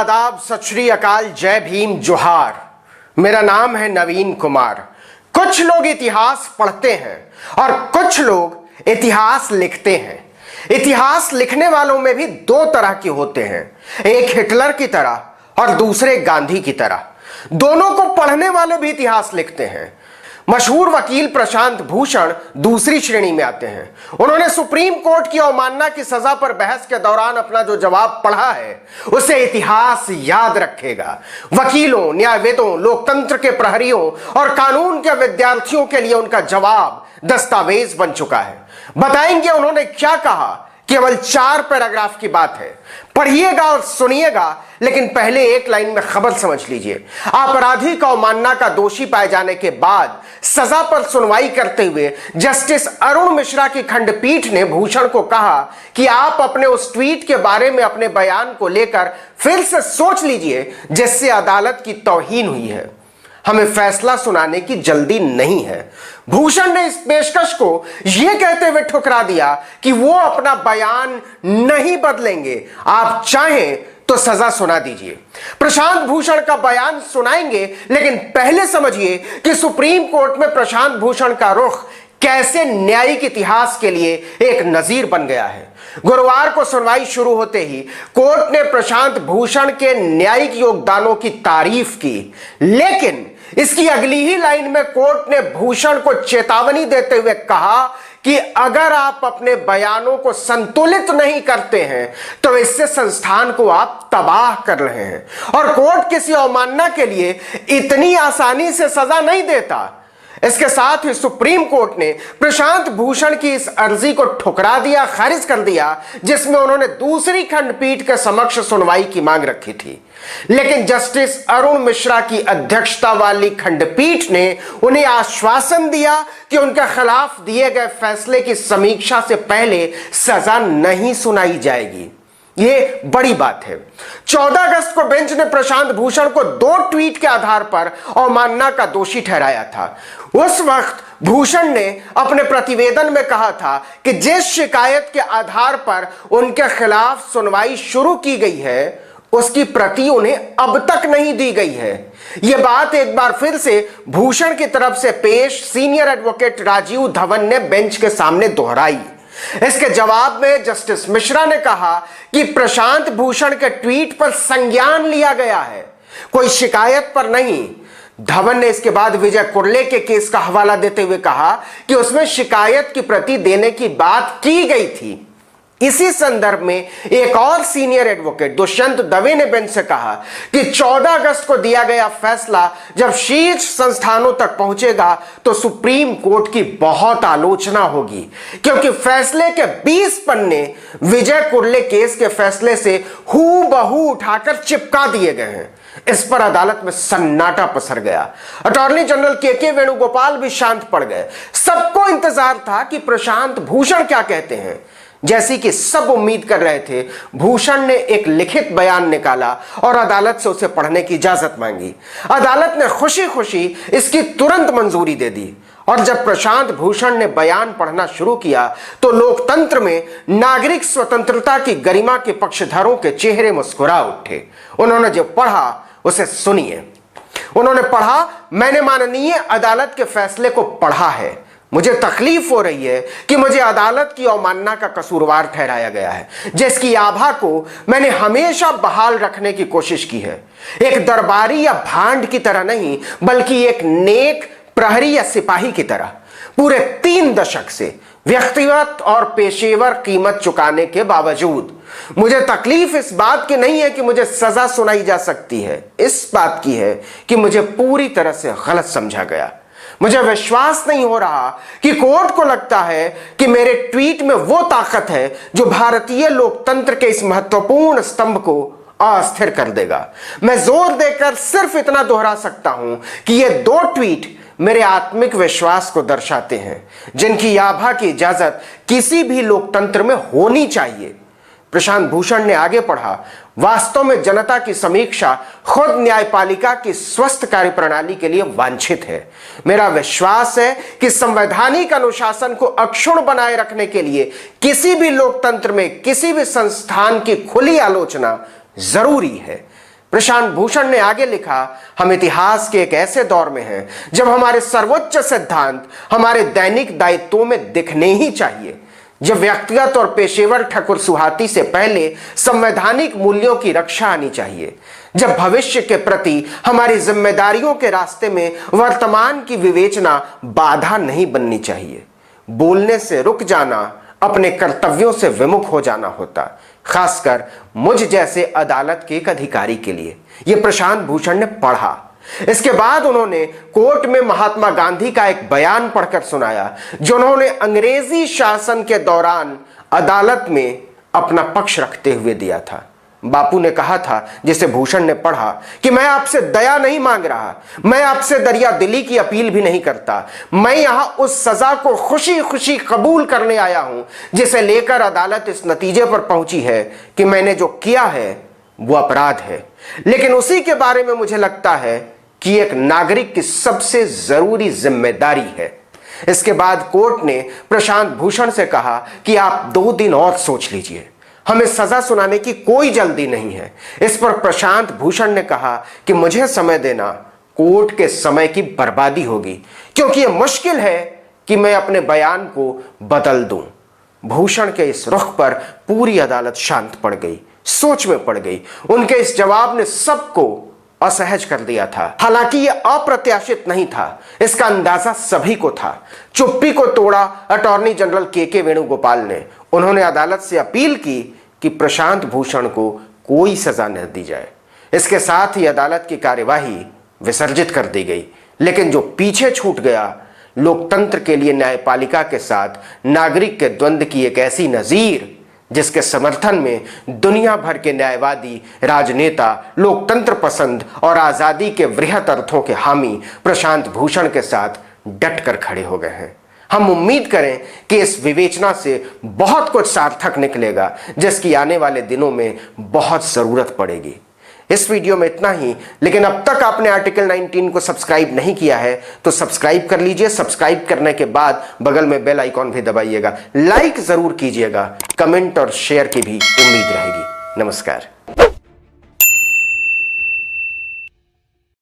आदाब, सत श्री अकाल, जय भीम, जोहार। मेरा नाम है नवीन कुमार। कुछ लोग इतिहास पढ़ते हैं और कुछ लोग इतिहास लिखते हैं। इतिहास लिखने वालों में भी दो तरह के होते हैं, एक हिटलर की तरह और दूसरे गांधी की तरह। दोनों को पढ़ने वाले भी इतिहास लिखते हैं। मशहूर वकील प्रशांत भूषण दूसरी श्रेणी में आते हैं। उन्होंने सुप्रीम कोर्ट की अवमानना की सजा पर बहस के दौरान अपना जो जवाब पढ़ा है उसे इतिहास याद रखेगा। वकीलों, न्यायविदों, लोकतंत्र के प्रहरियों और कानून के विद्यार्थियों के लिए उनका जवाब दस्तावेज बन चुका है। बताएंगे उन्होंने क्या कहा। केवल 4 पैराग्राफ की बात है, पढ़िएगा और सुनिएगा। लेकिन पहले एक लाइन में खबर समझ लीजिए। अपराधी को अवमानना का दोषी पाए जाने के बाद सजा पर सुनवाई करते हुए जस्टिस अरुण मिश्रा की खंडपीठ ने भूषण को कहा कि आप अपने उस ट्वीट के बारे में अपने बयान को लेकर फिर से सोच लीजिए जिससे अदालत की तौहीन हुई है। हमें फैसला सुनाने की जल्दी नहीं है। भूषण ने इस पेशकश को यह कहते हुए ठुकरा दिया कि वो अपना बयान नहीं बदलेंगे। आप चाहें तो सजा सुना दीजिए। प्रशांत भूषण का बयान सुनाएंगे, लेकिन पहले समझिए कि सुप्रीम कोर्ट में प्रशांत भूषण का रुख कैसे न्यायिक इतिहास के लिए एक नजीर बन गया है। गुरुवार को सुनवाई शुरू होते ही कोर्ट ने प्रशांत भूषण के न्यायिक योगदानों की तारीफ की, लेकिन इसकी अगली ही लाइन में कोर्ट ने भूषण को चेतावनी देते हुए कहा कि अगर आप अपने बयानों को संतुलित नहीं करते हैं तो इससे संस्थान को आप तबाह कर रहे हैं और कोर्ट किसी अवमानना के लिए इतनी आसानी से सजा नहीं देता। इसके साथ ही सुप्रीम कोर्ट ने प्रशांत भूषण की इस अर्जी को ठुकरा दिया, खारिज कर दिया, जिसमें उन्होंने दूसरी खंडपीठ के समक्ष सुनवाई की मांग रखी थी। लेकिन जस्टिस अरुण मिश्रा की अध्यक्षता वाली खंडपीठ ने उन्हें आश्वासन दिया कि उनके खिलाफ दिए गए फैसले की समीक्षा से पहले सजा नहीं सुनाई जाएगी। यह बड़ी बात है। 14 अगस्त को बेंच ने प्रशांत भूषण को 2 ट्वीट के आधार पर अवमानना का दोषी ठहराया था। उस वक्त भूषण ने अपने प्रतिवेदन में कहा था कि जिस शिकायत के आधार पर उनके खिलाफ सुनवाई शुरू की गई है उसकी प्रति उन्हें अब तक नहीं दी गई है। यह बात एक बार फिर से भूषण की तरफ से पेश सीनियर एडवोकेट राजीव धवन ने बेंच के सामने दोहराई। इसके जवाब में जस्टिस मिश्रा ने कहा कि प्रशांत भूषण के ट्वीट पर संज्ञान लिया गया है, कोई शिकायत पर नहीं। धवन ने इसके बाद विजय कुर्ले के केस का हवाला देते हुए कहा कि उसमें शिकायत की प्रति देने की बात की गई थी। इसी संदर्भ में एक और सीनियर एडवोकेट दुष्यंत दवे ने बेंच से कहा कि 14 अगस्त को दिया गया फैसला जब शीर्ष संस्थानों तक पहुंचेगा तो सुप्रीम कोर्ट की बहुत आलोचना होगी, क्योंकि फैसले के 20 पन्ने विजय कुर्ले केस के फैसले से हूबहू उठाकर चिपका दिए गए हैं। इस पर अदालत में सन्नाटा पसर गया। अटॉर्नी जनरल के वेणुगोपाल भी शांत पड़ गए। सबको इंतजार था कि प्रशांत भूषण क्या कहते हैं। जैसी कि सब उम्मीद कर रहे थे, भूषण ने एक लिखित बयान निकाला और अदालत से उसे पढ़ने की इजाजत मांगी। अदालत ने खुशी खुशी इसकी तुरंत मंजूरी दे दी और जब प्रशांत भूषण ने बयान पढ़ना शुरू किया तो लोकतंत्र में नागरिक स्वतंत्रता की गरिमा के पक्षधरों के चेहरे मुस्कुरा उठे। उन्होंने जो पढ़ा उसे सुनिए। उन्होंने पढ़ा, मैंने माननीय अदालत के फैसले को पढ़ा है। मुझे तकलीफ हो रही है कि मुझे अदालत की अवमानना का कसूरवार ठहराया गया है, जिसकी आभा को मैंने हमेशा बहाल रखने की कोशिश की है। एक दरबारी या भांड की तरह नहीं, बल्कि एक नेक प्रहरी या सिपाही की तरह। पूरे 3 दशक से व्यक्तिगत और पेशेवर कीमत चुकाने के बावजूद मुझे तकलीफ इस बात की नहीं है कि मुझे सजा सुनाई जा सकती है, इस बात की है कि मुझे पूरी तरह से गलत समझा गया। मुझे विश्वास नहीं हो रहा कि कोर्ट को लगता है कि मेरे ट्वीट में वो ताकत है जो भारतीय लोकतंत्र के इस महत्वपूर्ण स्तंभ को अस्थिर कर देगा। मैं जोर देकर सिर्फ इतना दोहरा सकता हूं कि ये 2 ट्वीट मेरे आत्मिक विश्वास को दर्शाते हैं, जिनकी आभा की इजाजत किसी भी लोकतंत्र में होनी चाहिए। प्रशांत भूषण ने आगे पढ़ा, वास्तव में जनता की समीक्षा खुद न्यायपालिका की स्वस्थ कार्यप्रणाली के लिए वांछित है। मेरा विश्वास है कि संवैधानिक अनुशासन को अक्षुण्ण बनाए रखने के लिए किसी भी लोकतंत्र में किसी भी संस्थान की खुली आलोचना जरूरी है। प्रशांत भूषण ने आगे लिखा, हम इतिहास के एक ऐसे दौर में हैं जब हमारे सर्वोच्च सिद्धांत हमारे दैनिक दायित्वों में दिखने ही चाहिए, जब व्यक्तिगत और पेशेवर ठकुर सुहाती से पहले संवैधानिक मूल्यों की रक्षा आनी चाहिए, जब भविष्य के प्रति हमारी जिम्मेदारियों के रास्ते में वर्तमान की विवेचना बाधा नहीं बननी चाहिए। बोलने से रुक जाना अपने कर्तव्यों से विमुख हो जाना होता, खासकर मुझ जैसे अदालत के एक अधिकारी के लिए। यह प्रशांत भूषण ने पढ़ा। इसके बाद उन्होंने कोर्ट में महात्मा गांधी का एक बयान पढ़कर सुनाया जो उन्होंने अंग्रेजी शासन के दौरान अदालत में अपना पक्ष रखते हुए दिया था। बापू ने कहा था, जिसे भूषण ने पढ़ा, कि मैं आपसे दया नहीं मांग रहा, मैं आपसे दरिया दिली की अपील भी नहीं करता, मैं यहां उस सजा को खुशी खुशी कबूल करने आया हूं जिसे लेकर अदालत इस नतीजे पर पहुंची है कि मैंने जो किया है वो अपराध है, लेकिन उसी के बारे में मुझे लगता है कि एक नागरिक की सबसे जरूरी जिम्मेदारी है। इसके बाद कोर्ट ने प्रशांत भूषण से कहा कि आप 2 दिन और सोच लीजिए, हमें सजा सुनाने की कोई जल्दी नहीं है। इस पर प्रशांत भूषण ने कहा कि मुझे समय देना कोर्ट के समय की बर्बादी होगी, क्योंकि यह मुश्किल है कि मैं अपने बयान को बदल दूं। भूषण के इस रुख पर पूरी अदालत शांत पड़ गई, सोच में पड़ गई। उनके इस जवाब ने सबको असहज कर दिया था। हालांकि यह अप्रत्याशित नहीं था, इसका अंदाजा सभी को था। चुप्पी को तोड़ा अटॉर्नी जनरल के वेणुगोपाल ने। उन्होंने अदालत से अपील की कि प्रशांत भूषण को कोई सजा न दी जाए। इसके साथ ही अदालत की कार्यवाही विसर्जित कर दी गई। लेकिन जो पीछे छूट गया, लोकतंत्र के लिए न्यायपालिका के साथ नागरिक के द्वंद्व की एक ऐसी नजीर जिसके समर्थन में दुनिया भर के न्यायवादी, राजनेता, लोकतंत्र पसंद और आजादी के वृहत अर्थों के हामी प्रशांत भूषण के साथ डटकर खड़े हो गए हैं। हम उम्मीद करें कि इस विवेचना से बहुत कुछ सार्थक निकलेगा, जिसकी आने वाले दिनों में बहुत जरूरत पड़ेगी। इस वीडियो में इतना ही, लेकिन अब तक आपने आर्टिकल 19 को सब्सक्राइब नहीं किया है तो सब्सक्राइब कर लीजिए। सब्सक्राइब करने के बाद बगल में बेल आइकॉन भी दबाइएगा, लाइक जरूर कीजिएगा, कमेंट और शेयर की भी उम्मीद रहेगी। नमस्कार।